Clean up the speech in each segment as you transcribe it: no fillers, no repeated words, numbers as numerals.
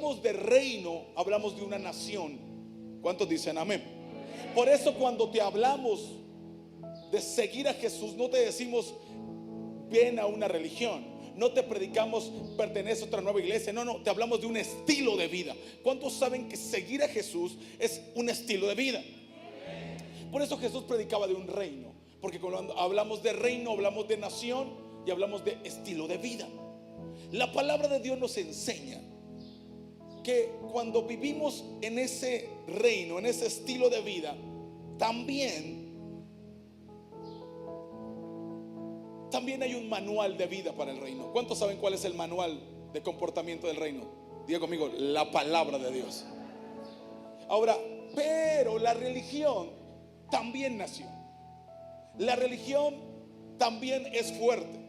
hablamos de reino, hablamos de una nación. ¿Cuántos dicen amén? Por eso cuando te hablamos de seguir a Jesús, no te decimos ven a una religión, no te predicamos pertenece a otra nueva iglesia. No, te hablamos de un estilo de vida. ¿Cuántos saben que seguir a Jesús es un estilo de vida? Por eso Jesús predicaba de un reino, porque cuando hablamos de reino hablamos de nación y hablamos de estilo de vida. La palabra de Dios nos enseña que cuando vivimos en ese reino, en ese estilo de vida, también hay un manual de vida para el reino. ¿Cuántos saben cuál es el manual de comportamiento del reino? Diga conmigo, la palabra de Dios. Ahora, pero la religión también nació. La religión también es fuerte.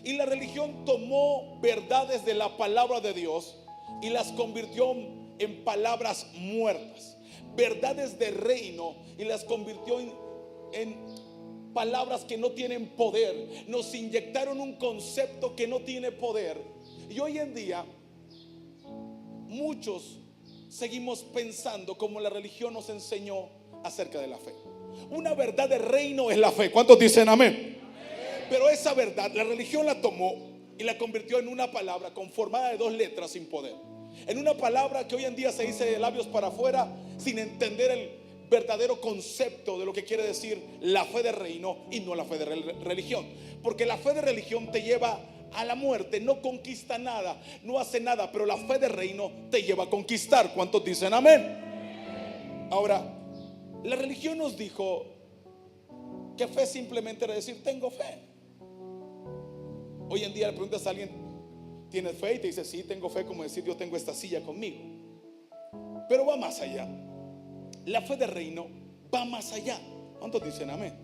Y la religión tomó verdades de la palabra de Dios y las convirtió en palabras muertas. Verdades de reino y las convirtió en palabras que no tienen poder. Nos inyectaron un concepto que no tiene poder. Y hoy en día muchos seguimos pensando como la religión nos enseñó acerca de la fe. Una verdad de reino es la fe. ¿Cuántos dicen amén? Pero esa verdad la religión la tomó y la convirtió en una palabra conformada de 2 letras sin poder. En una palabra que hoy en día se dice de labios para afuera sin entender el verdadero concepto de lo que quiere decir la fe de reino y no la fe de religión. Porque la fe de religión te lleva a la muerte, no conquista nada, no hace nada. Pero la fe de reino te lleva a conquistar. ¿Cuántos dicen amén? Ahora, la religión nos dijo que fe simplemente era decir tengo fe. Hoy en día le preguntas a alguien, ¿tienes fe? Y te dice sí, tengo fe, como decir yo tengo esta silla conmigo. Pero va más allá. La fe de reino va más allá. ¿Cuántos dicen amén?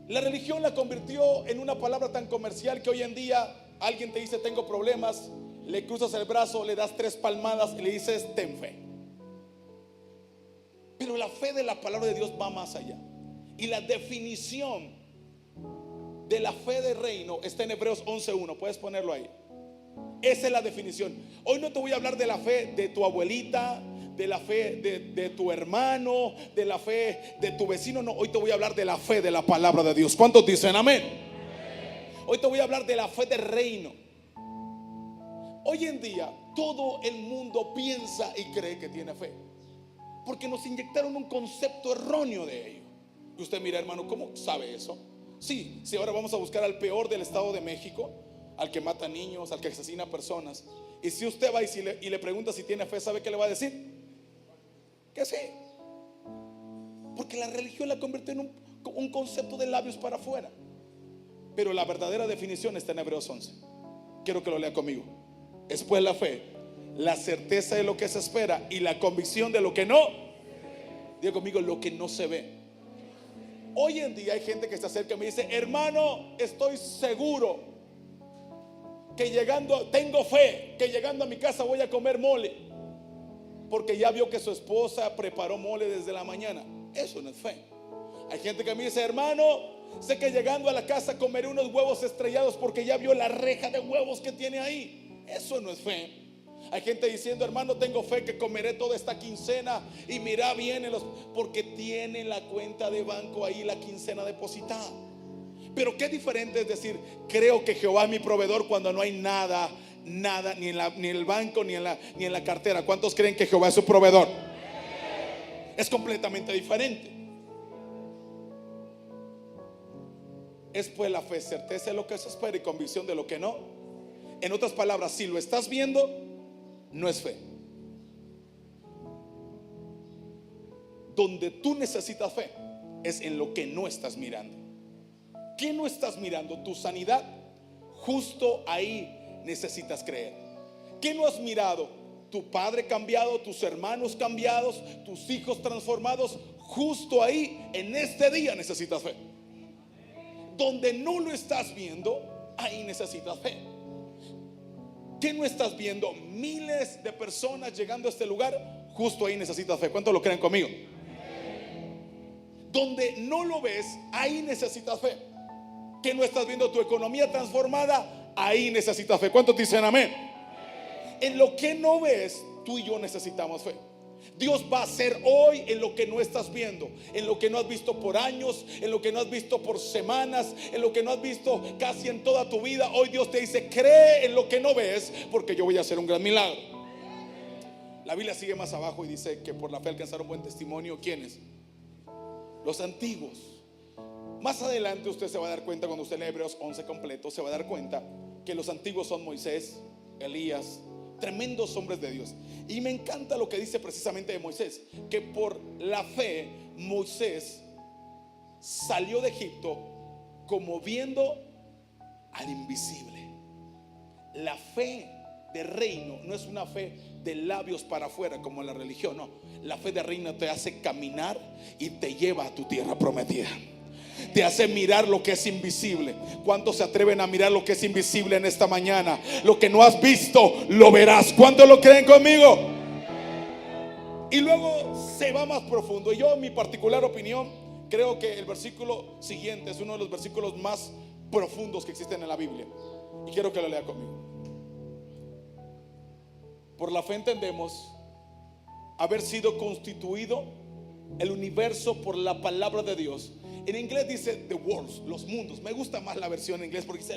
La religión la convirtió en una palabra tan comercial que hoy en día alguien te dice tengo problemas, le cruzas el brazo, le das 3 palmadas y le dices ten fe. Pero la fe de la palabra de Dios va más allá. Y la definición de la fe de reino está en Hebreos 11:1. Puedes ponerlo ahí. Esa es la definición. Hoy no te voy a hablar de la fe de tu abuelita, de la fe de tu hermano, de la fe de tu vecino. No, hoy te voy a hablar de la fe de la palabra de Dios. ¿Cuántos dicen amén? Hoy te voy a hablar de la fe de reino. Hoy en día todo el mundo piensa y cree que tiene fe, porque nos inyectaron un concepto erróneo de ello. Y usted mira, hermano, ¿cómo sabe eso? Sí, ahora vamos a buscar al peor del Estado de México, al que mata niños, al que asesina personas. Y si usted va y le pregunta si tiene fe, ¿sabe qué le va a decir? Que sí. Porque la religión la convirtió en un concepto de labios para afuera. Pero la verdadera definición está en Hebreos 11. Quiero que lo lea conmigo. Es pues la fe, la certeza de lo que se espera y la convicción de lo que no. Diga conmigo, lo que no se ve. Hoy en día hay gente que se acerca y me dice, hermano, estoy seguro que tengo fe, que llegando a mi casa voy a comer mole, porque ya vio que su esposa preparó mole desde la mañana. Eso no es fe. Hay gente que me dice, hermano, sé que llegando a la casa comeré unos huevos estrellados porque ya vio la reja de huevos que tiene ahí. Eso no es fe. Hay gente diciendo, hermano, tengo fe que comeré toda esta quincena y mira bien porque tiene la cuenta de banco ahí, la quincena depositada. Pero qué diferente es decir, creo que Jehová es mi proveedor, cuando no hay nada, ni en el banco, ni en la cartera. ¿Cuántos creen que Jehová es su proveedor? Es completamente diferente. Es pues la fe, certeza de lo que se espera y convicción de lo que no. En otras palabras, si lo estás viendo, no es fe. Donde tú necesitas fe es en lo que no estás mirando. ¿Qué no estás mirando? Tu sanidad. Justo ahí necesitas creer. ¿Qué no has mirado? Tu padre cambiado, tus hermanos cambiados, tus hijos transformados. Justo ahí, en este día necesitas fe. Donde no lo estás viendo, ahí necesitas fe. ¿Qué no estás viendo? Miles de personas llegando a este lugar. Justo ahí necesitas fe. ¿Cuántos lo creen conmigo? Donde no lo ves, ahí necesitas fe. ¿Qué no estás viendo? Tu economía transformada. Ahí necesitas fe. ¿Cuántos dicen amén? En lo que no ves, tú y yo necesitamos fe. Dios va a hacer hoy en lo que no estás viendo, en lo que no has visto por años, en lo que no has visto por semanas, en lo que no has visto casi en toda tu vida. Hoy Dios te dice: cree en lo que no ves, porque yo voy a hacer un gran milagro. La Biblia sigue más abajo y dice que por la fe alcanzaron buen testimonio. ¿Quiénes? Los antiguos. Más adelante usted se va a dar cuenta, cuando usted lee Hebreos 11 completo, se va a dar cuenta que los antiguos son Moisés, Elías, tremendos hombres de Dios. Y me encanta lo que dice precisamente de Moisés, que por la fe Moisés salió de Egipto como viendo al invisible. La fe de reino no es una fe de labios para afuera como la religión, no. La fe de reino te hace caminar y te lleva a tu tierra prometida. Te hace mirar lo que es invisible. ¿Cuántos se atreven a mirar lo que es invisible en esta mañana? Lo que no has visto, lo verás. ¿Cuántos lo creen conmigo? Y luego se va más profundo. Y yo, en mi particular opinión, creo que el versículo siguiente es uno de los versículos más profundos que existen en la Biblia. Y quiero que lo lea conmigo. Por la fe entendemos haber sido constituido el universo por la palabra de Dios. En inglés dice the worlds, los mundos. Me gusta más la versión en inglés porque dice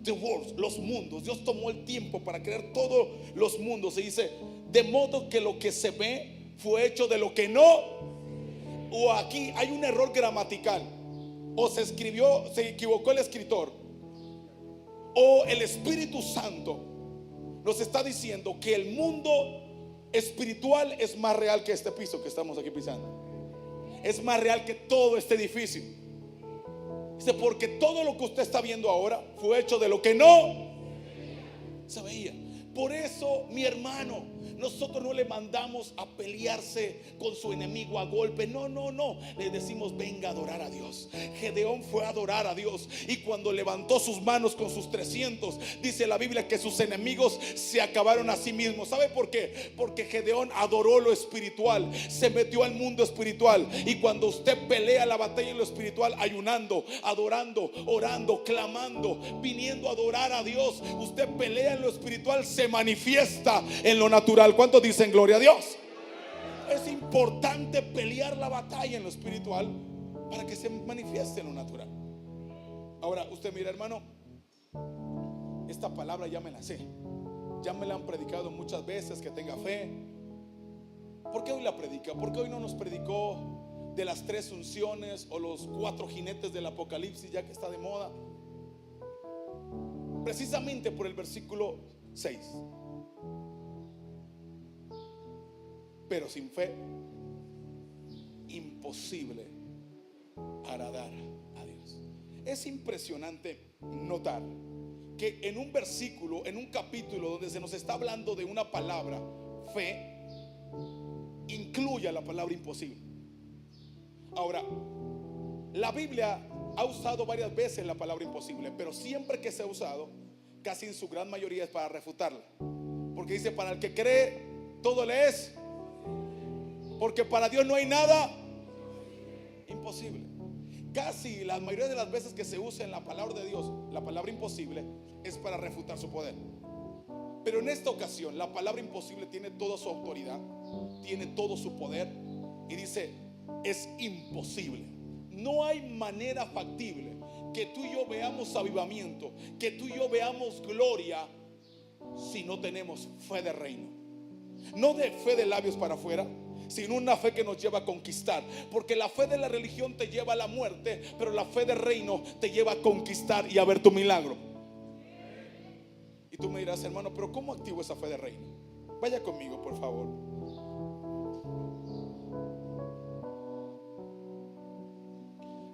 the worlds, los mundos. Dios tomó el tiempo para crear todos los mundos. Se dice: de modo que lo que se ve fue hecho de lo que no. O aquí hay un error gramatical. O se equivocó el escritor, o el Espíritu Santo nos está diciendo que el mundo espiritual es más real que este piso que estamos aquí pisando. Es más real que todo este edificio. Dice: porque todo lo que usted está viendo ahora fue hecho de lo que no se veía. Por eso, mi hermano, nosotros no le mandamos a pelearse con su enemigo a golpe. No, no, no. Le decimos: venga a adorar a Dios. Gedeón fue a adorar a Dios, y cuando levantó sus manos con sus 300, dice la Biblia que sus enemigos se acabaron a sí mismos. ¿Sabe por qué? Porque Gedeón adoró lo espiritual, se metió al mundo espiritual. Y cuando usted pelea la batalla en lo espiritual, ayunando, adorando, orando, clamando, viniendo a adorar a Dios, usted pelea en lo espiritual, se manifiesta en lo natural. ¿Cuántos dicen gloria a Dios? Es importante pelear la batalla en lo espiritual para que se manifieste en lo natural. Ahora, usted mira, hermano, esta palabra ya me la sé, ya me la han predicado muchas veces, que tenga fe. ¿Por qué hoy la predica? ¿Por qué hoy no nos predicó de las 3 unciones o los 4 jinetes del Apocalipsis, ya que está de moda? Precisamente por el versículo 6. Pero sin fe, imposible agradar a Dios. Es impresionante notar que en un versículo, en un capítulo donde se nos está hablando de una palabra, fe, incluya la palabra imposible. Ahora, la Biblia ha usado varias veces la palabra imposible, pero siempre que se ha usado, casi en su gran mayoría es para refutarla. Porque dice: para el que cree, todo le es. Porque para Dios no hay nada imposible. Casi la mayoría de las veces que se usa en la palabra de Dios la palabra imposible es para refutar su poder. Pero en esta ocasión la palabra imposible tiene toda su autoridad, tiene todo su poder, y dice: es imposible. No hay manera factible que tú y yo veamos avivamiento, que tú y yo veamos gloria, si no tenemos fe de reino. No de fe de labios para afuera, sino una fe que nos lleva a conquistar. Porque la fe de la religión te lleva a la muerte, pero la fe de reino te lleva a conquistar y a ver tu milagro. Y tú me dirás: hermano, pero ¿cómo activo esa fe de reino? Vaya conmigo, por favor.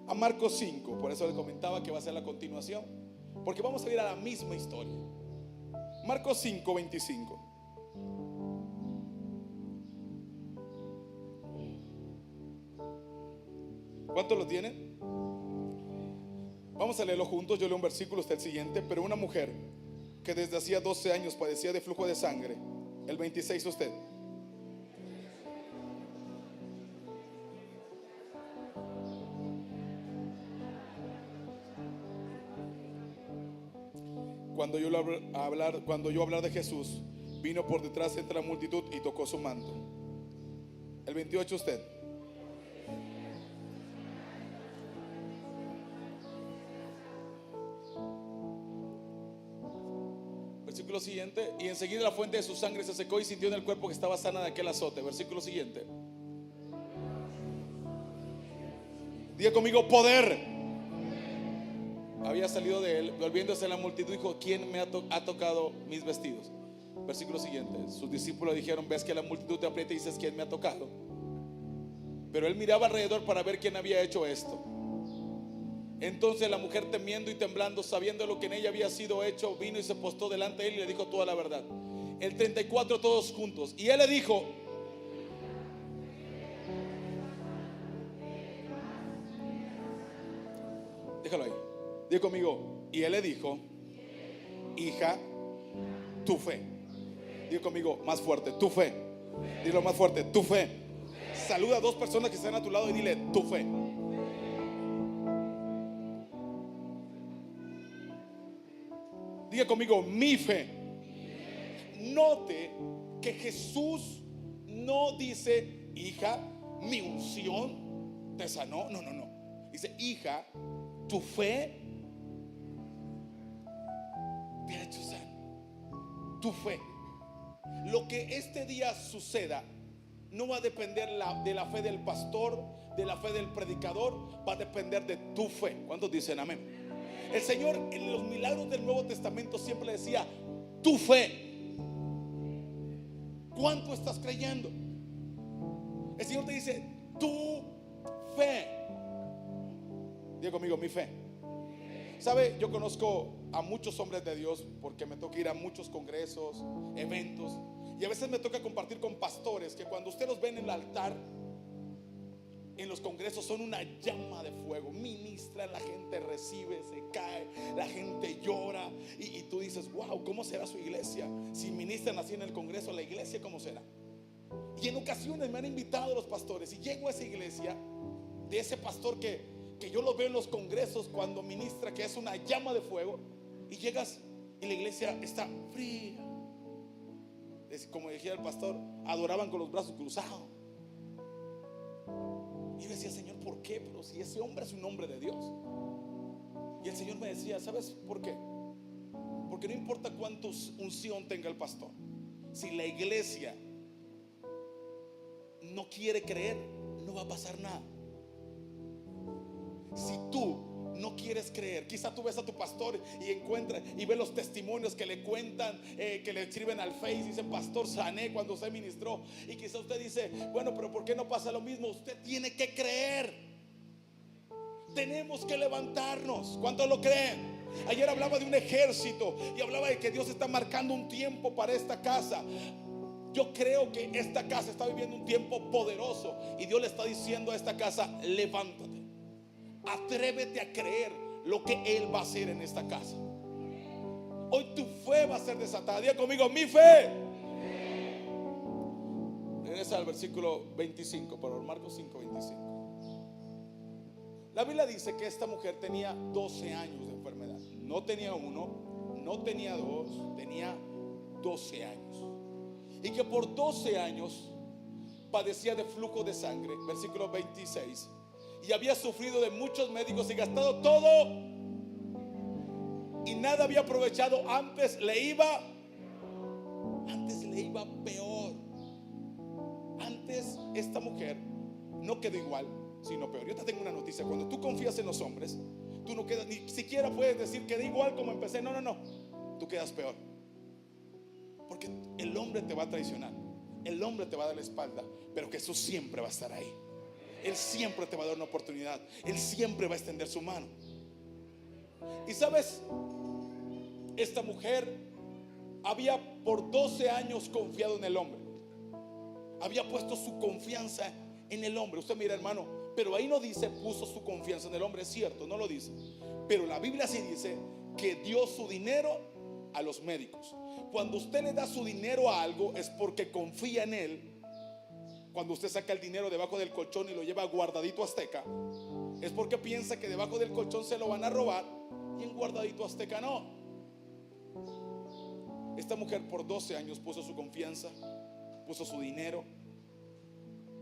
A Marcos 5, por eso le comentaba que va a ser la continuación, porque vamos a ir a la misma historia. Marcos 5, 25. ¿Cuántos lo tienen? Vamos a leerlo juntos. Yo leo un versículo, usted el siguiente. Pero una mujer que desde hacía 12 años padecía de flujo de sangre, el 26 usted. Cuando yo hablar de Jesús, vino por detrás entre la multitud y tocó su manto. El 28 usted. Versículo siguiente. Y enseguida la fuente de su sangre se secó y sintió en el cuerpo que estaba sana de aquel azote. Versículo siguiente. Diga conmigo: poder. Había salido de él, volviéndose a la multitud, dijo: ¿quién me ha tocado mis vestidos? Versículo siguiente. Sus discípulos dijeron: ves que la multitud te aprieta y dices: ¿quién me ha tocado? Pero él miraba alrededor para ver quién había hecho esto. Entonces la mujer, temiendo y temblando, sabiendo lo que en ella había sido hecho, vino y se postó delante de él y le dijo toda la verdad. El 34, todos juntos. Y él le dijo: déjalo ahí. Diga conmigo: y él le dijo: hija, tu fe. Diga conmigo más fuerte: tu fe. Dilo más fuerte: tu fe. Saluda a dos personas que están a tu lado y dile: tu fe. Diga conmigo: mi fe. Note que Jesús no dice: hija, mi unción te sanó. No, no, no. Dice: hija, tu fe te ha hecho sano. Tu fe. Lo que este día suceda no va a depender de la fe del pastor, de la fe del predicador. Va a depender de tu fe. ¿Cuántos dicen amén? El Señor en los milagros del Nuevo Testamento siempre le decía: tu fe. ¿Cuánto estás creyendo? El Señor te dice: tu fe. Diga conmigo: mi fe. ¿Sabe? Yo conozco a muchos hombres de Dios porque me toca ir a muchos congresos, eventos, y a veces me toca compartir con pastores que cuando usted los ve en el altar, en los congresos, son una llama de fuego. Ministran, la gente recibe, se cae, la gente llora, y tú dices: wow, ¿cómo será su iglesia? Si ministran así en el congreso, la iglesia ¿cómo será? Y en ocasiones me han invitado los pastores y llego a esa iglesia de ese pastor que yo lo veo en los congresos cuando ministra, que es una llama de fuego, y llegas y la iglesia está fría. Como decía el pastor, adoraban con los brazos cruzados. Y yo decía: Señor, ¿por qué? Pero si ese hombre es un hombre de Dios. Y el Señor me decía: ¿sabes por qué? Porque no importa cuánta unción tenga el pastor, si la iglesia no quiere creer, no va a pasar nada. Si tú no quieres creer, quizá tú ves a tu pastor y encuentras y ves los testimonios que le cuentan, que le escriben al Face, dice: pastor, sané cuando usted ministró. Y quizá usted dice: bueno, pero ¿por qué no pasa lo mismo? Usted tiene que creer. Tenemos que levantarnos. ¿Cuántos lo creen? Ayer hablaba de un ejército y hablaba de que Dios está marcando un tiempo para esta casa. Yo creo que esta casa está viviendo un tiempo poderoso y Dios le está diciendo a esta casa: levántate. Atrévete a creer lo que Él va a hacer en esta casa. Hoy tu fe va a ser desatada. Diga conmigo: mi fe. Regresa al versículo 25, por Marcos 5:25. La Biblia dice que esta mujer tenía 12 años de enfermedad. No tenía uno, no tenía dos, tenía 12 años. Y que por 12 años padecía de flujo de sangre. Versículo 26. Y había sufrido de muchos médicos y gastado todo, y nada había aprovechado. Antes le iba peor. Antes esta mujer no quedó igual, sino peor. Yo te tengo una noticia: cuando tú confías en los hombres, tú no quedas, ni siquiera puedes decir quedé igual como empecé. No, no, no, tú quedas peor. Porque el hombre te va a traicionar, el hombre te va a dar la espalda, pero Jesús siempre va a estar ahí. Él siempre te va a dar una oportunidad. Él siempre va a extender su mano. Y sabes, esta mujer había por 12 años confiado en el hombre. Había puesto su confianza en el hombre. Usted mira, hermano, pero ahí no dice puso su confianza en el hombre. Es cierto, no lo dice. Pero la Biblia sí dice que dio su dinero a los médicos. Cuando usted le da su dinero a algo, es porque confía en él. Cuando usted saca el dinero debajo del colchón y lo lleva guardadito Azteca, es porque piensa que debajo del colchón se lo van a robar, y en guardadito Azteca no. Esta mujer por 12 años puso su confianza, puso su dinero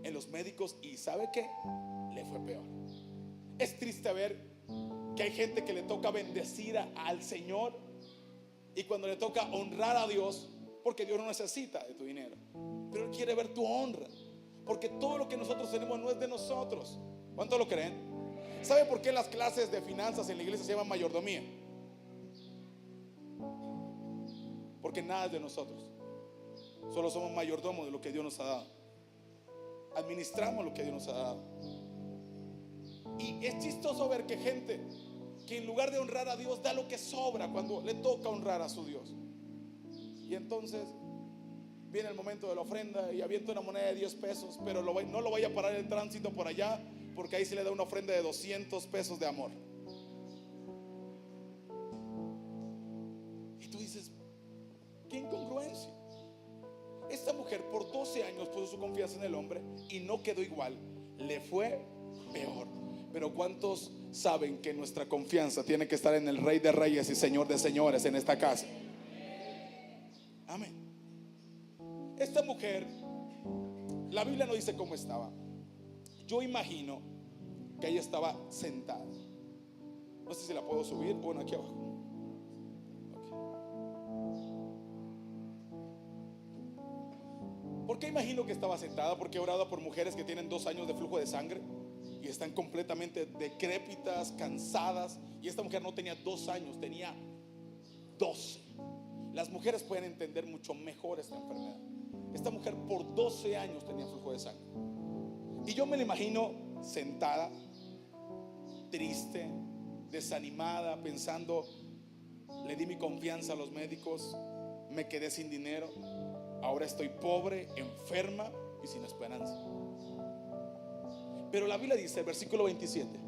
en los médicos, y ¿sabe qué? Le fue peor. Es triste ver que hay gente que le toca bendecir al Señor, y cuando le toca honrar a Dios, porque Dios no necesita de tu dinero, pero Él quiere ver tu honra, porque todo lo que nosotros tenemos no es de nosotros. ¿Cuánto lo creen? ¿Sabe por qué las clases de finanzas en la iglesia se llaman mayordomía? Porque nada es de nosotros, solo somos mayordomos de lo que Dios nos ha dado. Administramos lo que Dios nos ha dado. Y es chistoso ver que gente que en lugar de honrar a Dios da lo que sobra cuando le toca honrar a su Dios. Y entonces viene el momento de la ofrenda y avienta una moneda de 10 pesos, pero no lo vaya a parar el tránsito por allá, porque ahí se le da una ofrenda de 200 pesos de amor. Y tú dices, qué incongruencia. Esta mujer por 12 años puso su confianza en el hombre y no quedó igual, le fue peor. Pero ¿cuántos saben que nuestra confianza tiene que estar en el Rey de Reyes y Señor de Señores en esta casa? Amén. Esta mujer, la Biblia no dice cómo estaba. Yo imagino que ella estaba sentada. No sé si la puedo subir. Bueno, aquí abajo. ¿Por qué imagino que estaba sentada? Porque he orado por mujeres que tienen 2 años de flujo de sangre y están completamente decrépitas, cansadas. Y esta mujer no tenía 2 años, tenía 12. Las mujeres pueden entender mucho mejor esta enfermedad. Esta mujer por 12 años tenía flujo de sangre. Y yo me la imagino sentada, triste, desanimada, pensando, le di mi confianza a los médicos, me quedé sin dinero, ahora estoy pobre, enferma y sin esperanza. Pero la Biblia dice, versículo 27,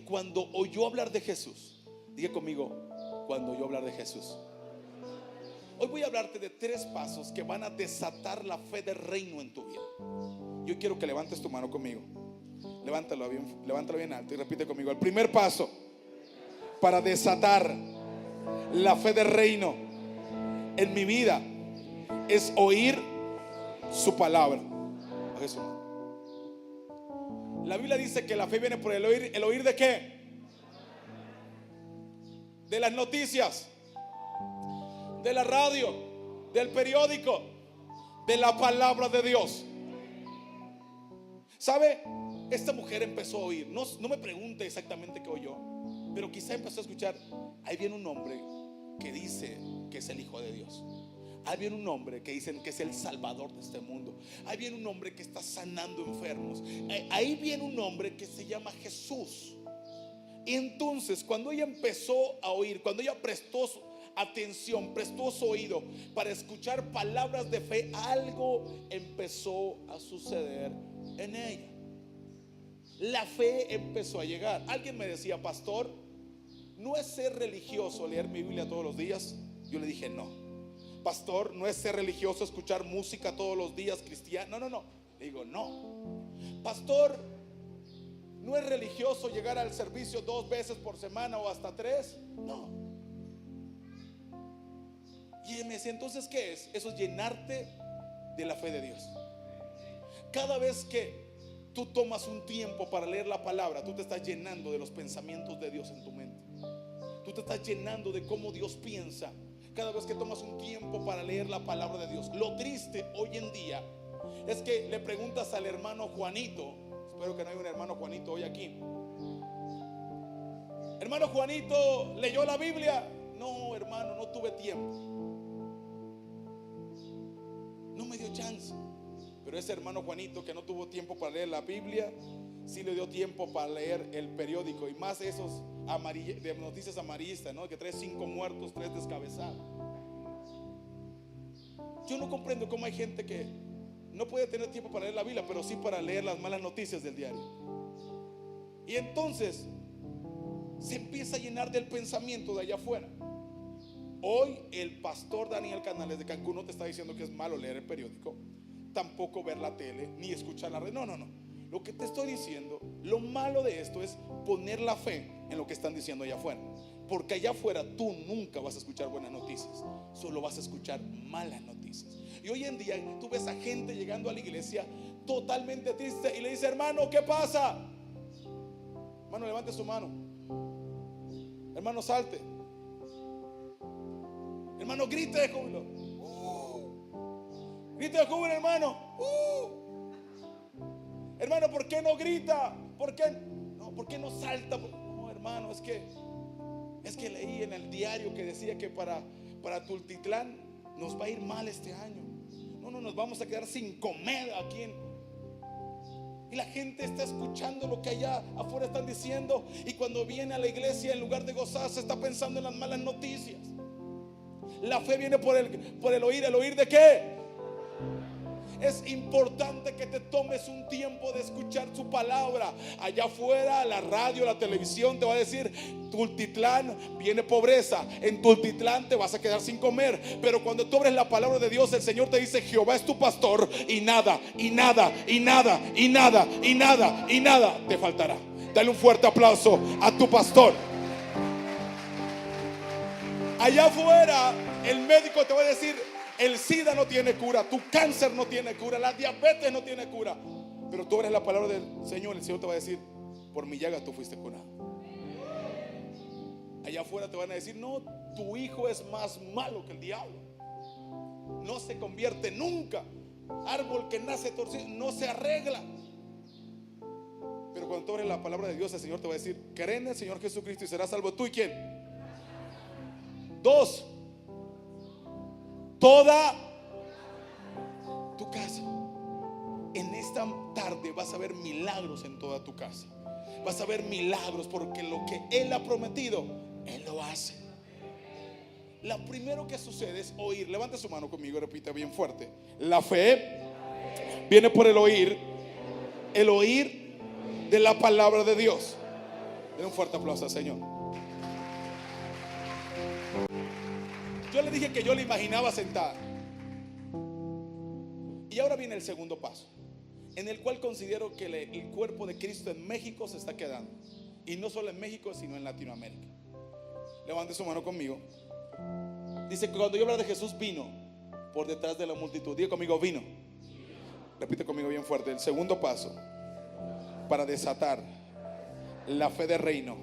cuando oyó hablar de Jesús, diga conmigo, cuando oyó hablar de Jesús. Hoy voy a hablarte de 3 pasos que van a desatar la fe del reino en tu vida. Yo quiero que levantes tu mano conmigo. Levántalo bien alto y repite conmigo. El primer paso para desatar la fe del reino en mi vida es oír su palabra. Jesús. La Biblia dice que la fe viene por el oír. ¿El oír de qué? De las noticias, de la radio, del periódico, de la palabra de Dios. ¿Sabe? Esta mujer empezó a oír. No me pregunte exactamente qué oyó, pero quizá empezó a escuchar. Ahí viene un hombre que dice que es el Hijo de Dios. Ahí viene un hombre que dicen que es el Salvador de este mundo. Ahí viene un hombre que está sanando enfermos. Ahí viene un hombre que se llama Jesús. Y entonces cuando ella empezó a oír, cuando ella prestó atención, prestó su oído para escuchar palabras de fe, algo empezó a suceder en ella. La fe empezó a llegar. Alguien me decía, pastor, ¿no es ser religioso leer mi Biblia todos los días? Yo le dije, no. Pastor, ¿no es ser religioso escuchar música todos los días cristiana? No. Le digo, no. Pastor, ¿no es religioso llegar al servicio 2 veces por semana o hasta 3? No. Y me decía, entonces, ¿qué es? Eso es llenarte de la fe de Dios. Cada vez que tú tomas un tiempo para leer la palabra, tú te estás llenando de los pensamientos de Dios en tu mente. Tú te estás llenando de cómo Dios piensa. Cada vez que tomas un tiempo para leer la palabra de Dios. Lo triste hoy en día es que le preguntas al hermano Juanito. Espero que no haya un hermano Juanito hoy aquí. Hermano Juanito, ¿leyó la Biblia? No, hermano, no tuve tiempo. No me dio chance. Pero ese hermano Juanito que no tuvo tiempo para leer la Biblia, sí le dio tiempo para leer el periódico. Y más esos de noticias amarillistas, ¿no? Que trae 5 muertos, 3 descabezados. Yo no comprendo cómo hay gente que no puede tener tiempo para leer la Biblia, pero sí para leer las malas noticias del diario. Y entonces se empieza a llenar del pensamiento de allá afuera. Hoy el pastor Daniel Canales de Cancún no te está diciendo que es malo leer el periódico, tampoco ver la tele, ni escuchar la red. No. Lo que te estoy diciendo, lo malo de esto es poner la fe en lo que están diciendo allá afuera. Porque allá afuera tú nunca vas a escuchar buenas noticias, solo vas a escuchar malas noticias. Y hoy en día tú ves a gente llegando a la iglesia totalmente triste y le dice: hermano, ¿qué pasa? Hermano, levante su mano. Hermano, salte. Hermano, grite de júbilo. Grite de júbilo, hermano. Hermano, ¿por qué no grita? ¿Por qué no salta? No, hermano, es que leí en el diario que decía que para Tultitlán nos va a ir mal este año. No, nos vamos a quedar sin comer aquí y la gente está escuchando lo que allá afuera están diciendo, y cuando viene a la iglesia, en lugar de gozarse, está pensando en las malas noticias. La fe viene por el oír. ¿El oír de qué? Es importante que te tomes un tiempo de escuchar su palabra. Allá afuera, la radio, la televisión te va a decir: Tultitlán viene pobreza, en Tultitlán te vas a quedar sin comer. Pero cuando tú abres la palabra de Dios, el Señor te dice: Jehová es tu pastor, y nada te faltará. Dale un fuerte aplauso a tu pastor. Allá afuera, el médico te va a decir: el SIDA no tiene cura, tu cáncer no tiene cura, la diabetes no tiene cura. Pero tú eres la palabra del Señor, el Señor te va a decir: por mi llaga tú fuiste curado. Allá afuera te van a decir: no, tu hijo es más malo que el diablo, no se convierte nunca, árbol que nace torcido no se arregla. Pero cuando tú eres la palabra de Dios, el Señor te va a decir: cree en el Señor Jesucristo y serás salvo tú y quién. 2, toda tu casa. En esta tarde vas a ver milagros en toda tu casa. Vas a ver milagros, porque lo que Él ha prometido, Él lo hace. Lo primero que sucede es oír. Levante su mano conmigo y repita bien fuerte: la fe viene por el oír de la palabra de Dios. Den un fuerte aplauso al Señor. Yo le dije que yo la imaginaba sentada. Y ahora viene el segundo paso, en el cual considero que el cuerpo de Cristo en México se está quedando. Y no solo en México, sino en Latinoamérica. Levante su mano conmigo. Dice que cuando yo hablo de Jesús, vino por detrás de la multitud. Diga conmigo: vino. Repite conmigo bien fuerte: el segundo paso para desatar la fe de reino,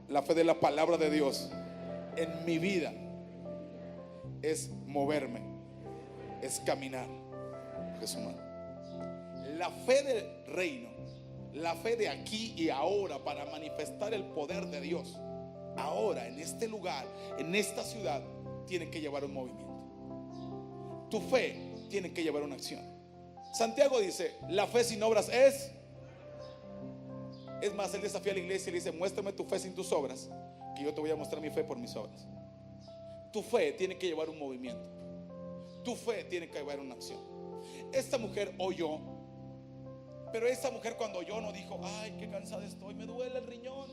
la fe de la palabra de Dios en mi vida, es moverme, es caminar. La fe del reino, la fe de aquí y ahora, para manifestar el poder de Dios ahora en este lugar, en esta ciudad, tiene que llevar un movimiento. Tu fe tiene que llevar una acción. Santiago dice: la fe sin obras es más, él desafía a la iglesia y le dice: muéstrame tu fe sin tus obras, que yo te voy a mostrar mi fe por mis obras. Tu fe tiene que llevar un movimiento. Tu fe tiene que llevar una acción. Esta mujer oyó, pero esta mujer cuando oyó no dijo: ay, qué cansada estoy, me duele el riñón,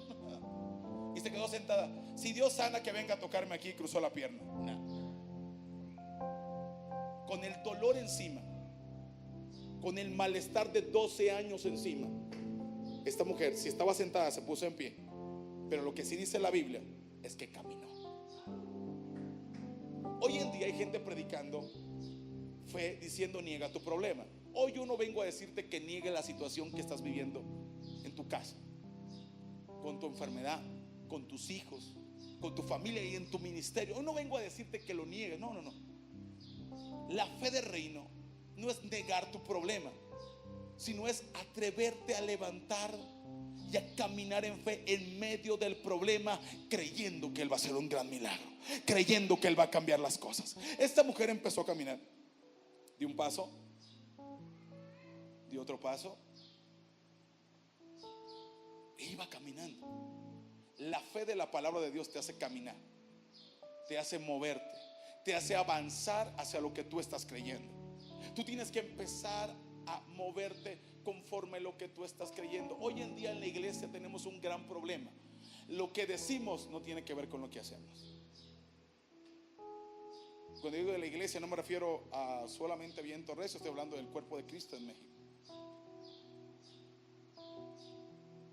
y se quedó sentada. Si Dios sana, que venga a tocarme aquí, y cruzó la pierna. No. Con el dolor encima, con el malestar de 12 años encima, esta mujer, si estaba sentada, se puso en pie. Pero lo que sí dice la Biblia es que caminó. Hoy en día hay gente predicando fe diciendo: niega tu problema. Hoy yo no vengo a decirte que niegue la situación que estás viviendo en tu casa, con tu enfermedad, con tus hijos, con tu familia y en tu ministerio. Hoy no vengo a decirte que lo niegues. No. La fe del reino no es negar tu problema, sino es atreverte a levantar y a caminar en fe en medio del problema, creyendo que Él va a hacer un gran milagro, creyendo que Él va a cambiar las cosas. Esta mujer empezó a caminar. Dio un paso, dio otro paso, e iba caminando. La fe de la palabra de Dios te hace caminar, te hace moverte, te hace avanzar hacia lo que tú estás creyendo. Tú tienes que empezar a moverte conforme a lo que tú estás creyendo. Hoy en día en la iglesia tenemos un gran problema. Lo que decimos no tiene que ver con lo que hacemos. Cuando digo de la iglesia, no me refiero a solamente Viento Recio, estoy hablando del cuerpo de Cristo en México.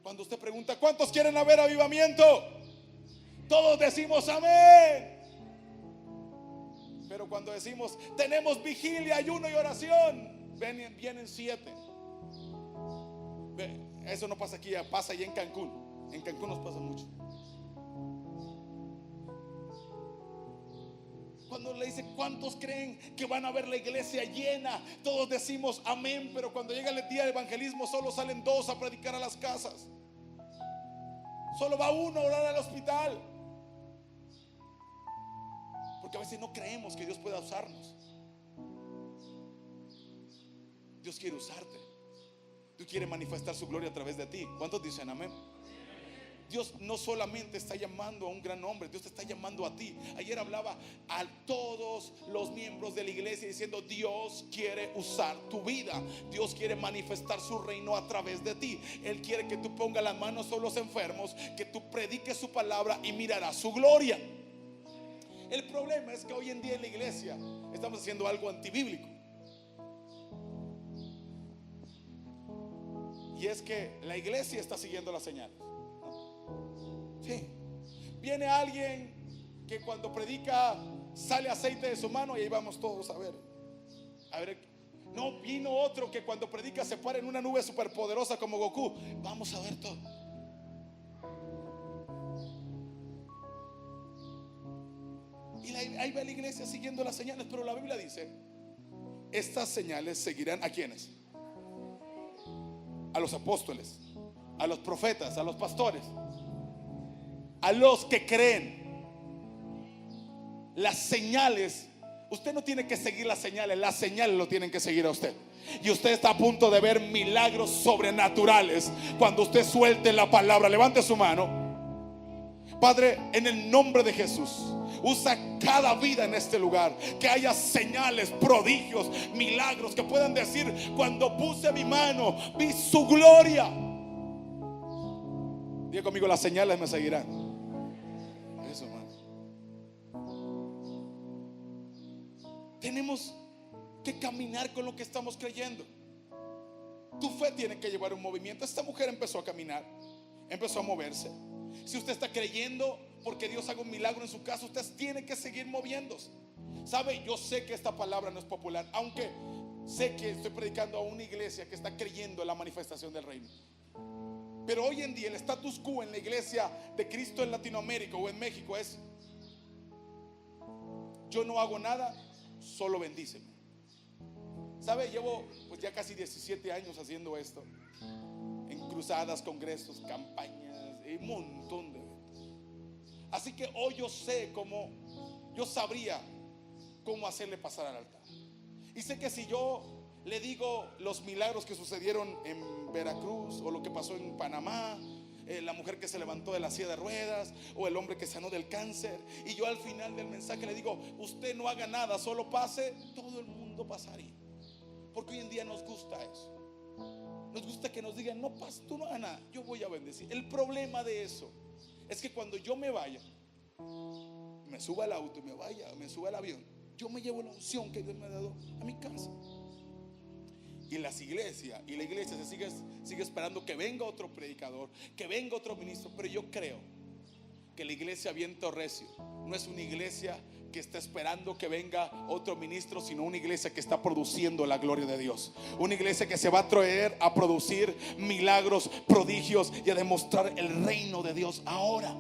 Cuando usted pregunta: ¿cuántos quieren haber avivamiento? todos decimos amén. Pero cuando decimos tenemos vigilia, ayuno y oración, vienen 7. Eso no pasa aquí, pasa allá en Cancún. En Cancún nos pasa mucho. Cuando le dice ¿cuántos creen que van a ver la iglesia llena? Todos decimos amén. Pero cuando llega el día de evangelismo, solo salen 2 a predicar a las casas. Solo va uno a orar al hospital. Porque a veces no creemos que Dios pueda usarnos. Dios quiere usarte. Dios quiere manifestar su gloria a través de ti. ¿Cuántos dicen amén? Dios no solamente está llamando a un gran hombre, Dios te está llamando a ti. Ayer hablaba a todos los miembros de la iglesia diciendo: Dios quiere usar tu vida. Dios quiere manifestar su reino a través de ti. Él quiere que tú pongas las manos sobre los enfermos, que tú prediques su palabra y mirarás su gloria. El problema es que hoy en día en la iglesia estamos haciendo algo antibíblico. Y es que la iglesia está siguiendo las señales. Sí. Viene alguien que cuando predica sale aceite de su mano y ahí vamos todos a ver. No, vino otro que cuando predica se para en una nube superpoderosa como Goku. Vamos a ver todo. Y ahí va la iglesia siguiendo las señales. Pero la Biblia dice: estas señales seguirán ¿a quiénes? A los apóstoles, a los profetas, a los pastores, a los que creen. Las señales, usted no tiene que seguir las señales lo tienen que seguir a usted. Y usted está a punto de ver milagros sobrenaturales cuando usted suelte la palabra. Levante su mano. Padre, en el nombre de Jesús, usa cada vida en este lugar. Que haya señales, prodigios, milagros, que puedan decir: cuando puse mi mano, vi su gloria. Diga conmigo: las señales me seguirán. Eso, hermano. Tenemos que caminar con lo que estamos creyendo. Tu fe tiene que llevar un movimiento. Esta mujer empezó a caminar, empezó a moverse. Si usted está creyendo porque Dios haga un milagro en su casa, usted tiene que seguir moviéndose. ¿Sabe? Yo sé que esta palabra no es popular, aunque sé que estoy predicando a una iglesia que está creyendo en la manifestación del reino. Pero hoy en día el status quo en la iglesia de Cristo en Latinoamérica o en México es: yo no hago nada, solo bendíceme. ¿Sabe? Llevo pues ya casi 17 años haciendo esto, en cruzadas, congresos, campañas y un montón de eventos. Así que hoy yo sabría cómo hacerle pasar al altar. Y sé que si yo le digo los milagros que sucedieron en Veracruz, o lo que pasó en Panamá, la mujer que se levantó de la silla de ruedas, o el hombre que sanó del cáncer, y yo al final del mensaje le digo: usted no haga nada, solo pase, todo el mundo pasaría. Porque hoy en día nos gusta eso. Nos gusta que nos digan: no pasa, tú no hagas nada, yo voy a bendecir. El problema de eso es que cuando yo me vaya, me suba al auto y me suba al avión, yo me llevo la unción que Dios me ha dado a mi casa. Y la iglesia se sigue esperando que venga otro predicador, que venga otro ministro. Pero yo creo que la iglesia Viento Recio no es una iglesia que está esperando que venga otro ministro, sino una iglesia que está produciendo la gloria de Dios. Una iglesia que se va a traer a producir milagros, prodigios y a demostrar el reino de Dios ahora.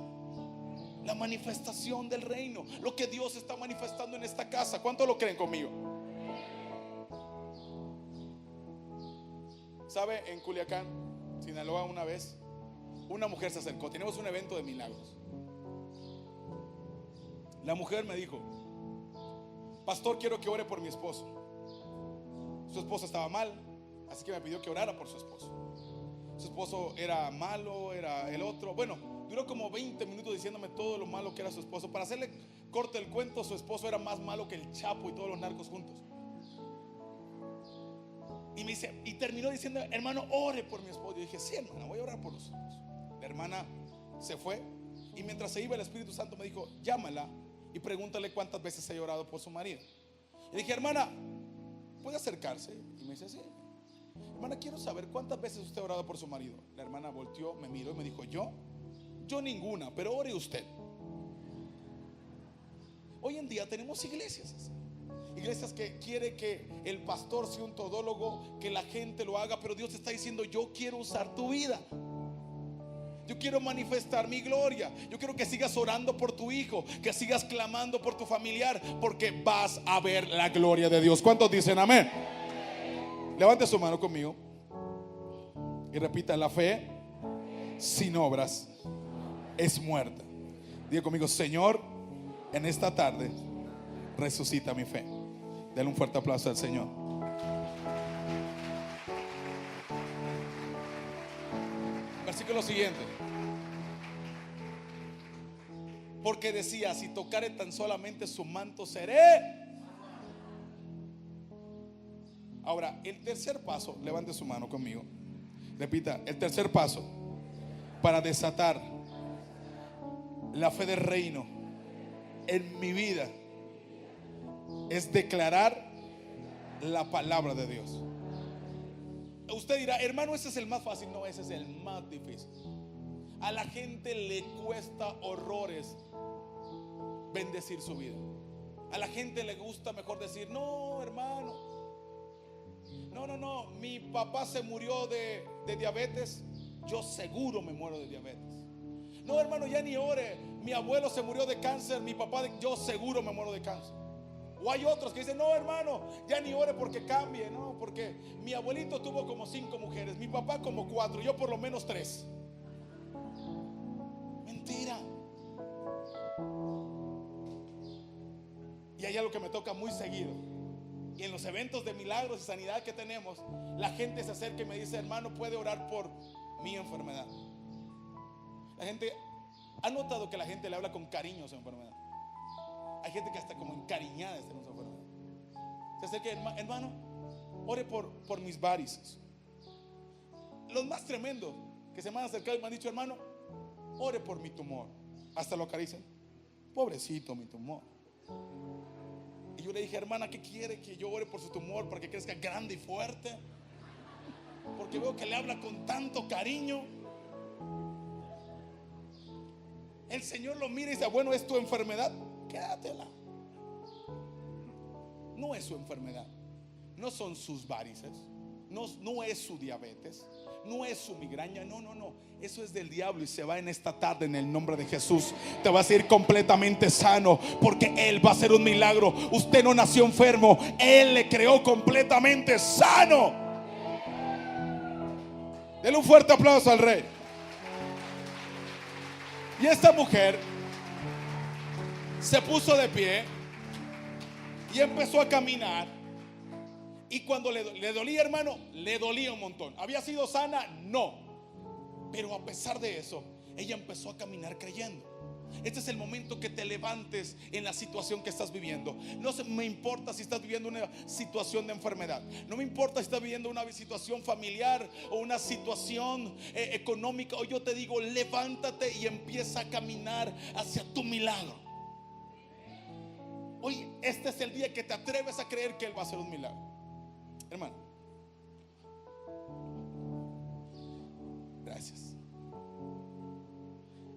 La manifestación del reino, lo que Dios está manifestando en esta casa. ¿Cuántos lo creen conmigo? ¿Sabe? En Culiacán, Sinaloa, una vez una mujer se acercó. Tenemos un evento de milagros. La mujer me dijo: pastor, quiero que ore por mi esposo. Su esposo estaba mal, así que me pidió que orara por su esposo. Su esposo era malo, era el otro. Bueno, duró como 20 minutos diciéndome todo lo malo que era su esposo. Para hacerle corto el cuento, su esposo era más malo que el Chapo y todos los narcos juntos. Y me dice, y terminó diciendo: hermano, ore por mi esposo. Yo dije: sí, hermana, voy a orar por los esposos. La hermana se fue, y mientras se iba, el Espíritu Santo me dijo: llámala y pregúntale cuántas veces ha orado por su marido. Y dije: hermana, ¿puede acercarse? Y me dice: sí. Hermana, quiero saber cuántas veces usted ha orado por su marido. La hermana volteó, me miró y me dijo: yo ninguna, pero ore usted. Hoy en día tenemos iglesias así. Iglesias que quiere que el pastor sea un todólogo, que la gente lo haga, pero Dios te está diciendo: yo quiero usar tu vida. Yo quiero manifestar mi gloria. Yo quiero que sigas orando por tu hijo, que sigas clamando por tu familiar, porque vas a ver la gloria de Dios. ¿Cuántos dicen amén? Levante su mano conmigo y repita: la fe sin obras es muerta. Diga conmigo: Señor, en esta tarde resucita mi fe. Dale un fuerte aplauso al Señor. Versículo siguiente. Porque decía: si tocare tan solamente su manto, seré. Ahora, el tercer paso, levante su mano conmigo. Repita: el tercer paso para desatar la fe del reino en mi vida es declarar la palabra de Dios. Usted dirá: hermano, ese es el más fácil. No, ese es el más difícil. A la gente le cuesta horrores bendecir su vida. A la gente le gusta mejor decir: no, hermano, no, mi papá se murió de diabetes, yo seguro me muero de diabetes. No, hermano, ya ni ore, mi abuelo se murió de cáncer, mi papá yo seguro me muero de cáncer. O hay otros que dicen: no, hermano, ya ni ore porque cambie, no, porque mi abuelito tuvo como 5 mujeres, mi papá como 4, yo por lo menos 3. Mentira. Y hay algo que me toca muy seguido. Y en los eventos de milagros y sanidad que tenemos, la gente se acerca y me dice: hermano, ¿puede orar por mi enfermedad? La gente, ¿ha notado que la gente le habla con cariño a su enfermedad? Hay gente que está como encariñada de su enfermedad. Se acerca: hermano, ore por mis varices. Los más tremendos que se me han acercado y me han dicho: hermano, ore por mi tumor. Hasta lo acarician: pobrecito mi tumor. Y yo le dije: hermana, ¿qué quiere que yo ore por su tumor? ¿Para que crezca grande y fuerte? Porque veo que le habla con tanto cariño. El Señor lo mira y dice: bueno, ¿es tu enfermedad? Quédatela. No es su enfermedad, no son sus varices, no es su diabetes, no es su migraña, no. Eso es del diablo y se va en esta tarde en el nombre de Jesús. Te vas a ir completamente sano, porque Él va a hacer un milagro. Usted no nació enfermo, Él le creó completamente sano. Denle un fuerte aplauso al Rey. Y esta mujer se puso de pie y empezó a caminar. Y cuando le dolía, hermano, le dolía un montón. ¿Había sido sana? No. Pero a pesar de eso, ella empezó a caminar creyendo. Este es el momento que te levantes en la situación que estás viviendo. No me importa si estás viviendo una situación de enfermedad. No me importa si estás viviendo una situación familiar o una situación económica. O yo te digo: levántate y empieza a caminar hacia tu milagro. Hoy este es el día que te atreves a creer que Él va a hacer un milagro. Hermano, gracias.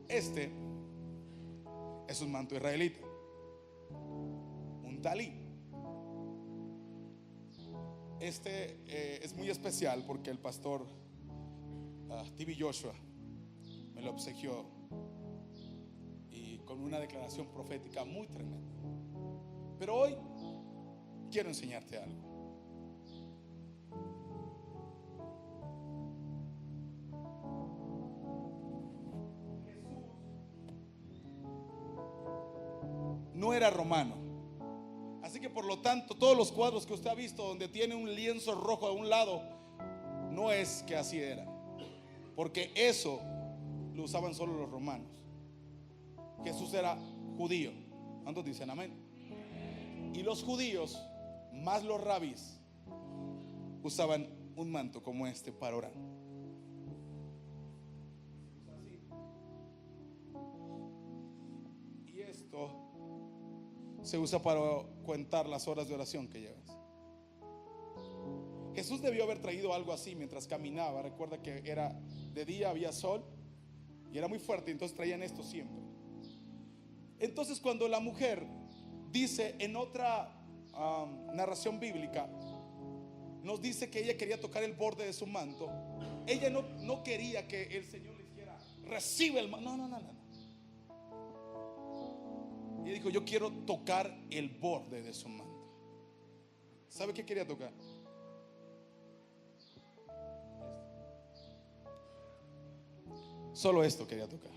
Este es un manto israelita, un talí. Este es muy especial porque el pastor TV Joshua me lo obsequió, y con una declaración profética muy tremenda. Pero hoy quiero enseñarte algo. No era romano, así que por lo tanto todos los cuadros que usted ha visto donde tiene un lienzo rojo a un lado, no es que así era, porque eso lo usaban solo los romanos. Jesús era judío. ¿Cuántos dicen amén? Y los judíos, más los rabís, usaban un manto como este para orar. Y esto se usa para contar las horas de oración que llevas. Jesús debió haber traído algo así mientras caminaba. Recuerda que era de día, había sol y era muy fuerte, entonces traían esto siempre. Entonces cuando la mujer dice en otra narración bíblica, nos dice que ella quería tocar el borde de su manto. Ella no quería que el Señor le dijera, recibe el manto. No. Ella dijo, yo quiero tocar el borde de su manto. ¿Sabe qué quería tocar? Solo esto quería tocar.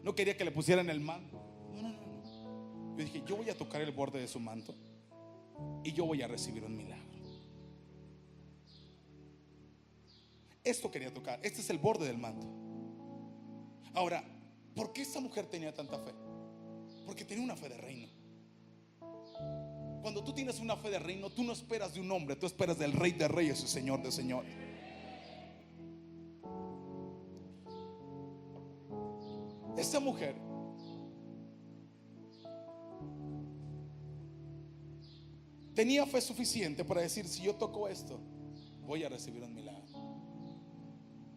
No quería que le pusieran el manto. No. Yo dije, yo voy a tocar el borde de su manto y yo voy a recibir un milagro. Esto quería tocar. Este es el borde del manto. Ahora, ¿por qué esta mujer tenía tanta fe? Porque tenía una fe de reino. Cuando tú tienes una fe de reino, tú no esperas de un hombre, tú esperas del Rey de Reyes y Señor de Señores. Esta mujer tenía fe suficiente para decir, si yo toco esto, voy a recibir un milagro.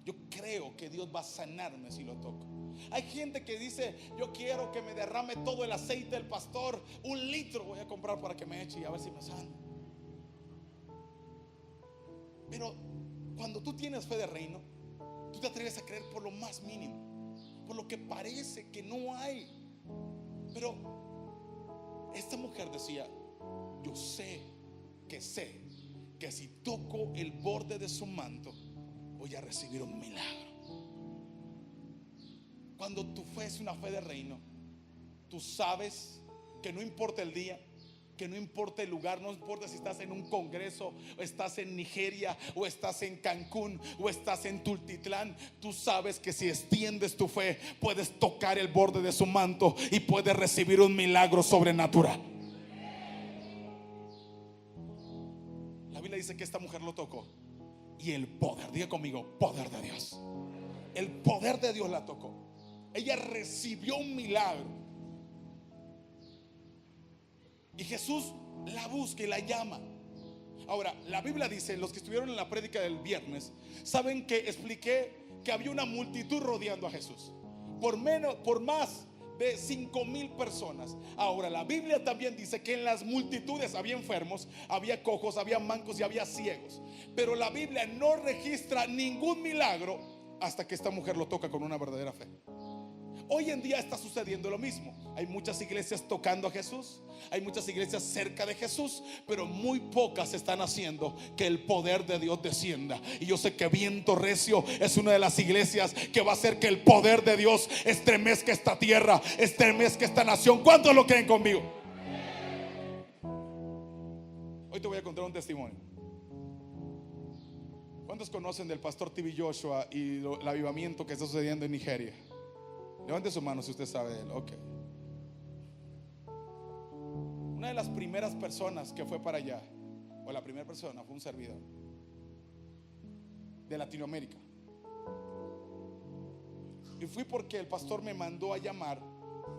Yo creo que Dios va a sanarme si lo toco. Hay gente que dice, yo quiero que me derrame todo el aceite del pastor, 1 litro voy a comprar para que me eche y a ver si me sana. Pero cuando tú tienes fe de reino, tú te atreves a creer por lo más mínimo, por lo que parece que no hay. Pero esta mujer decía, yo sé que si toco el borde de su manto, voy a recibir un milagro. Cuando tu fe es una fe de reino, tú sabes que no importa el día, que no importa el lugar, no importa si estás en un congreso, o estás en Nigeria, o estás en Cancún, o estás en Tultitlán. Tú sabes que si extiendes tu fe, puedes tocar el borde de su manto y puedes recibir un milagro sobrenatural. La Biblia dice que esta mujer lo tocó y el poder, diga conmigo, poder de Dios. El poder de Dios la tocó. Ella recibió un milagro. Y Jesús la busca y la llama. Ahora, la Biblia dice, los que estuvieron en la prédica del viernes, saben que expliqué que había una multitud rodeando a Jesús. Por más de 5,000 personas. Ahora, la Biblia también dice que en las multitudes había enfermos, había cojos, había mancos y había ciegos. Pero la Biblia no registra ningún milagro hasta que esta mujer lo toca con una verdadera fe. Hoy en día está sucediendo lo mismo. Hay muchas iglesias tocando a Jesús, hay muchas iglesias cerca de Jesús, pero muy pocas están haciendo que el poder de Dios descienda. Y yo sé que Viento Recio es una de las iglesias que va a hacer que el poder de Dios estremezca esta tierra, estremezca esta nación. ¿Cuántos lo creen conmigo? Hoy te voy a contar un testimonio. ¿Cuántos conocen del pastor TV Joshua y el avivamiento que está sucediendo en Nigeria? Levante su mano si usted sabe de él. Ok. Una de las primeras personas que fue para allá, o la primera persona, fue un servidor de Latinoamérica. Y fui porque el pastor me mandó a llamar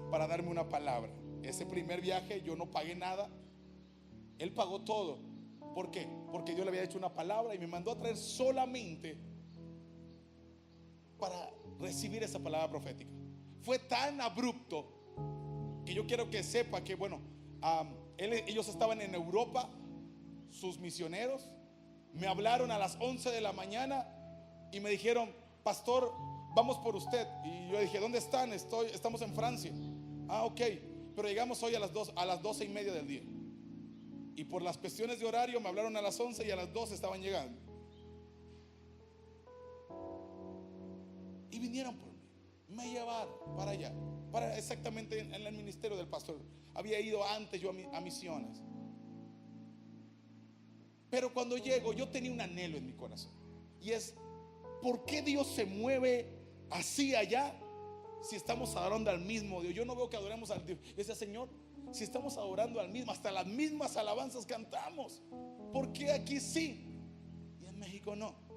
para darme una palabra. Ese primer viaje yo no pagué nada, él pagó todo. ¿Por qué? Porque Dios le había hecho una palabra y me mandó a traer solamente para recibir esa palabra profética. Fue tan abrupto que yo quiero que sepa que ellos estaban en Europa, sus misioneros. Me hablaron a las 11 de la mañana y me dijeron, pastor, vamos por usted. Y yo dije, ¿dónde están? Estamos en Francia. Ah, ok, pero llegamos hoy a las 12:30 del día. Y por las cuestiones de horario me hablaron a las 11 y a las 12 estaban llegando. Y vinieron por me llevaron para allá, para exactamente en el ministerio del pastor. Había ido antes yo a misiones. Pero cuando llego, yo tenía un anhelo en mi corazón, y es, ¿por qué Dios se mueve así allá si estamos adorando al mismo Dios? Yo no veo que adoremos al Dios. Yo decía, Señor, si estamos adorando al mismo, hasta las mismas alabanzas cantamos, ¿por qué aquí sí y en México no?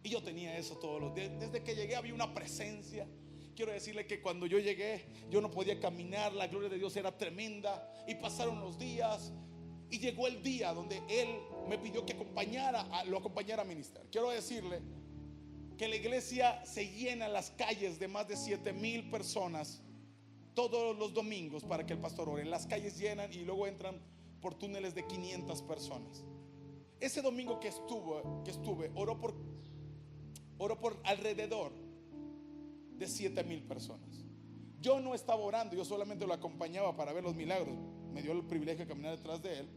Y yo tenía eso todos los días. Desde que llegué había una presencia. Quiero decirle que cuando yo llegué, yo no podía caminar. La gloria de Dios era tremenda. Y pasaron los días, y llegó el día donde Él me pidió que lo acompañara a ministrar. Quiero decirle que la iglesia se llena las calles de más de 7,000 personas todos los domingos para que el pastor ore. Las calles llenan y luego entran por túneles de 500 personas. Ese domingo que estuve, oró por alrededor de 7,000 personas. Yo no estaba orando, yo solamente lo acompañaba para ver los milagros. Me dio el privilegio de caminar detrás de él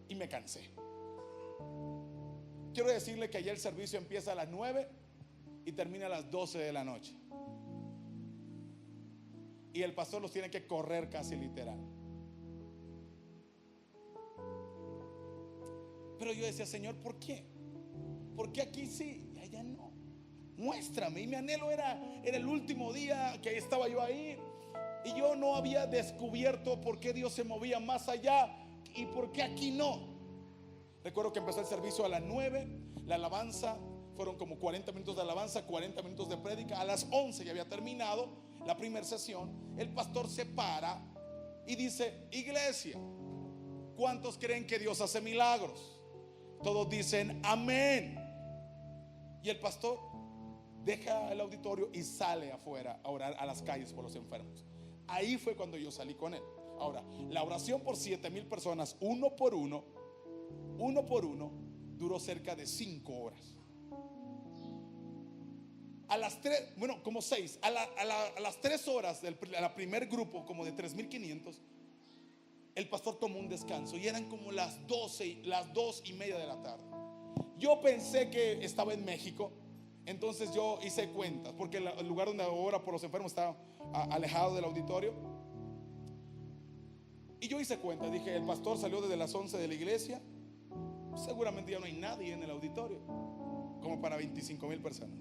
y me cansé. Quiero decirle que ayer el servicio empieza a las 9 y termina a las 12 de la noche. Y el pastor los tiene que correr casi literal. Pero yo decía, Señor, ¿por qué? ¿Por qué aquí sí y allá no? Muéstrame. Y mi anhelo era el último día que estaba yo ahí, y yo no había descubierto por qué Dios se movía más allá y por qué aquí no. Recuerdo que empezó el servicio a las 9, la alabanza, fueron como 40 minutos de alabanza, 40 minutos de prédica. A las 11 ya había terminado la primera sesión. El pastor se para y dice: iglesia, ¿cuántos creen que Dios hace milagros? Todos dicen amén. Y el pastor deja el auditorio y sale afuera a orar a las calles por los enfermos. Ahí fue cuando yo salí con él. Ahora, la oración por 7,000 personas, uno por uno, duró cerca de 5 horas. A las 3, bueno, como 6, a las 3 horas del primer grupo, como de 3,500, el pastor tomó un descanso y eran como las 2:30 de la tarde. Yo pensé que estaba en México, entonces yo hice cuentas, porque el lugar donde ora por los enfermos está alejado del auditorio. Y yo hice cuentas, dije, el pastor salió desde las 11 de la iglesia, seguramente ya no hay nadie en el auditorio, como para 25,000 personas.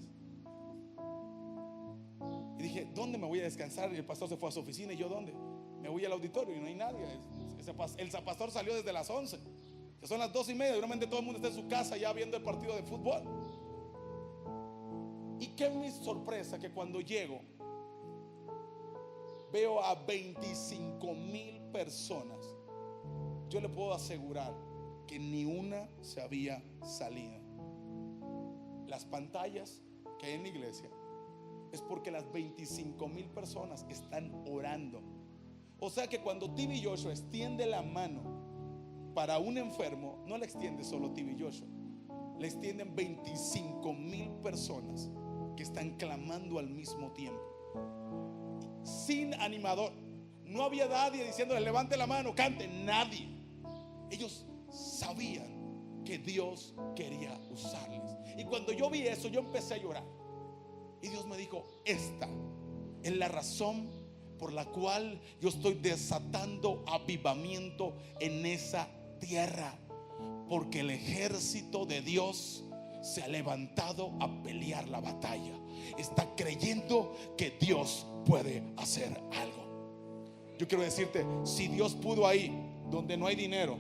Y dije, ¿dónde me voy a descansar? Y el pastor se fue a su oficina. ¿Y yo dónde? Me voy al auditorio y no hay nadie. El pastor salió desde las 11. Ya son las 2:30. Seguramente todo el mundo está en su casa ya viendo el partido de fútbol. Y qué mi sorpresa que cuando llego veo a 25,000 personas. Yo le puedo asegurar que ni una se había salido. Las pantallas que hay en la iglesia es porque las 25,000 personas están orando. O sea que cuando TV Joshua extiende la mano para un enfermo, no le extiende solo TV Joshua, le extienden 25,000 personas que están clamando al mismo tiempo, sin animador. No había nadie diciéndole levante la mano, cante, nadie. Ellos sabían que Dios quería usarles. Y cuando yo vi eso, yo empecé a llorar. Y Dios me dijo, esta es la razón por la cual yo estoy desatando avivamiento en esa tierra, porque el ejército de Dios se ha levantado a pelear la batalla. Está creyendo que Dios puede hacer algo. Yo quiero decirte, si Dios pudo ahí donde no hay dinero,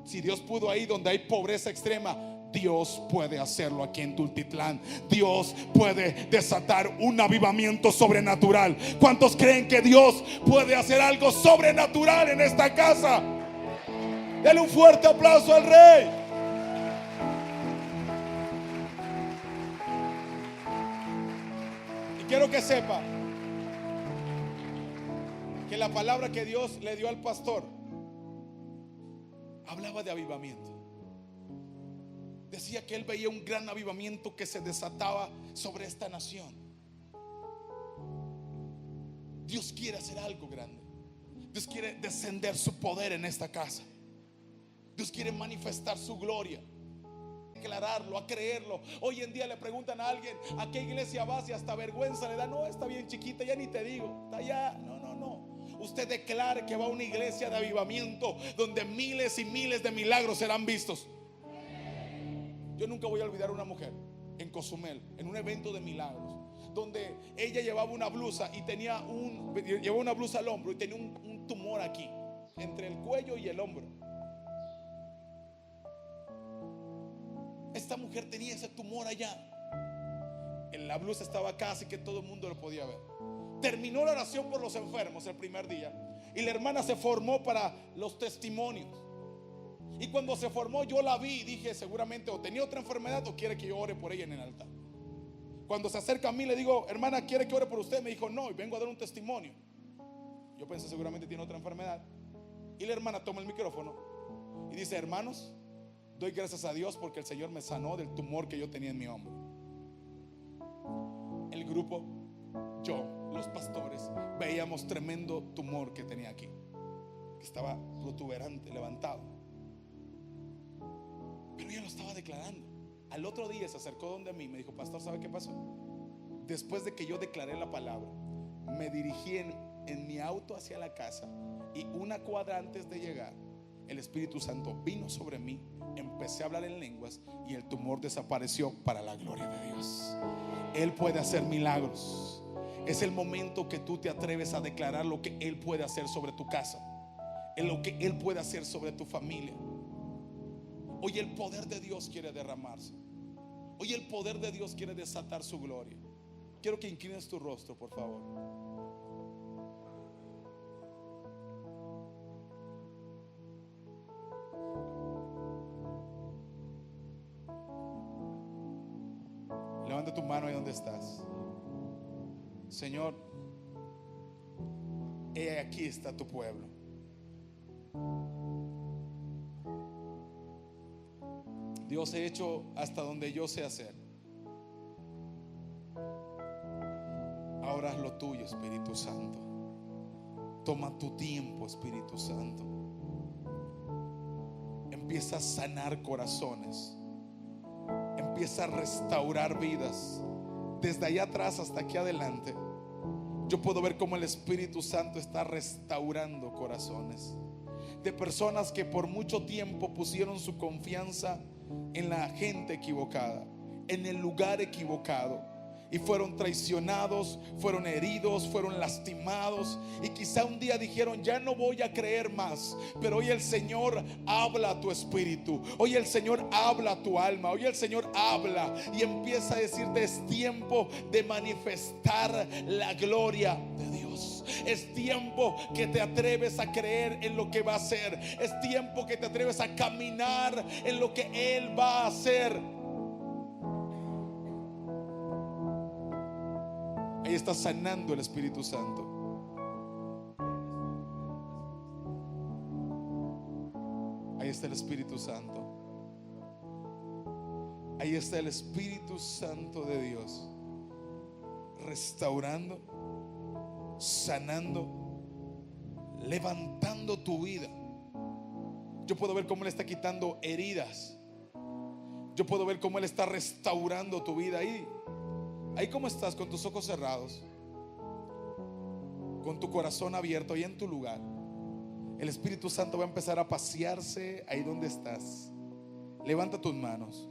si Dios pudo ahí donde hay pobreza extrema, Dios puede hacerlo aquí en Tultitlán. Dios puede desatar un avivamiento sobrenatural. ¿Cuántos creen que Dios puede hacer algo sobrenatural en esta casa? Denle un fuerte aplauso al Rey. Y quiero que sepa que la palabra que Dios le dio al pastor hablaba de avivamiento. Decía que él veía un gran avivamiento que se desataba sobre esta nación. Dios quiere hacer algo grande. Dios quiere descender su poder en esta casa. Dios quiere manifestar su gloria, declararlo, a creerlo. Hoy en día le preguntan a alguien, ¿a qué iglesia vas? Y hasta vergüenza le da. No, está bien chiquita, ya ni te digo, está allá. No. Usted declare que va a una iglesia de avivamiento donde miles y miles de milagros serán vistos. Yo nunca voy a olvidar a una mujer en Cozumel, en un evento de milagros, donde ella llevaba una blusa y llevaba una blusa al hombro y tenía un tumor aquí, entre el cuello y el hombro. Esta mujer tenía ese tumor allá. En la blusa estaba acá, así que todo el mundo lo podía ver. Terminó la oración por los enfermos el primer día y la hermana se formó para los testimonios. Y cuando se formó yo la vi y dije, seguramente o tenía otra enfermedad o quiere que yo ore por ella en el altar. Cuando se acerca a mí le digo, hermana, ¿quiere que ore por usted? Me dijo, no, y vengo a dar un testimonio. Yo pensé, seguramente tiene otra enfermedad. Y la hermana toma el micrófono y dice, hermanos, doy gracias a Dios porque el Señor me sanó del tumor que yo tenía en mi hombro. El grupo, yo, los pastores, veíamos tremendo tumor que tenía aquí, que estaba protuberante, levantado. Pero ella lo estaba declarando. Al otro día se acercó donde mí y me dijo, pastor, ¿sabe qué pasó? Después de que yo declaré la palabra, me dirigí en mi auto hacia la casa, y una cuadra antes de llegar, el Espíritu Santo vino sobre mí, empecé a hablar en lenguas y el tumor desapareció para la gloria de Dios. Él puede hacer milagros. Es el momento que tú te atreves a declarar lo que Él puede hacer sobre tu casa, en lo que Él puede hacer sobre tu familia. Hoy el poder de Dios quiere derramarse. Hoy el poder de Dios quiere desatar su gloria. Quiero que inclines tu rostro, por favor. Levanta tu mano ahí donde estás. Señor, he aquí está tu pueblo. Dios, he hecho hasta donde yo sé hacer. Ahora haz lo tuyo, Espíritu Santo. Toma tu tiempo, Espíritu Santo. Empieza a sanar corazones. Empieza a restaurar vidas. Desde allá atrás hasta aquí adelante, yo puedo ver cómo el Espíritu Santo está restaurando corazones de personas que por mucho tiempo pusieron su confianza en la gente equivocada, en el lugar equivocado, y fueron traicionados, fueron heridos, fueron lastimados, y quizá un día dijeron, ya no voy a creer más. Pero hoy el Señor habla a tu espíritu, hoy el Señor habla a tu alma, hoy el Señor habla y empieza a decirte, es tiempo de manifestar la gloria de Dios. Es tiempo que te atreves a creer en lo que va a hacer. Es tiempo que te atreves a caminar en lo que Él va a hacer. Ahí está sanando el Espíritu Santo. Ahí está el Espíritu Santo. Ahí está el Espíritu Santo de Dios, restaurando, sanando, levantando tu vida. Yo puedo ver cómo Él está quitando heridas. Yo puedo ver cómo Él está restaurando tu vida. Ahí como estás, con tus ojos cerrados, con tu corazón abierto, y en tu lugar, el Espíritu Santo va a empezar a pasearse ahí donde estás. Levanta tus manos.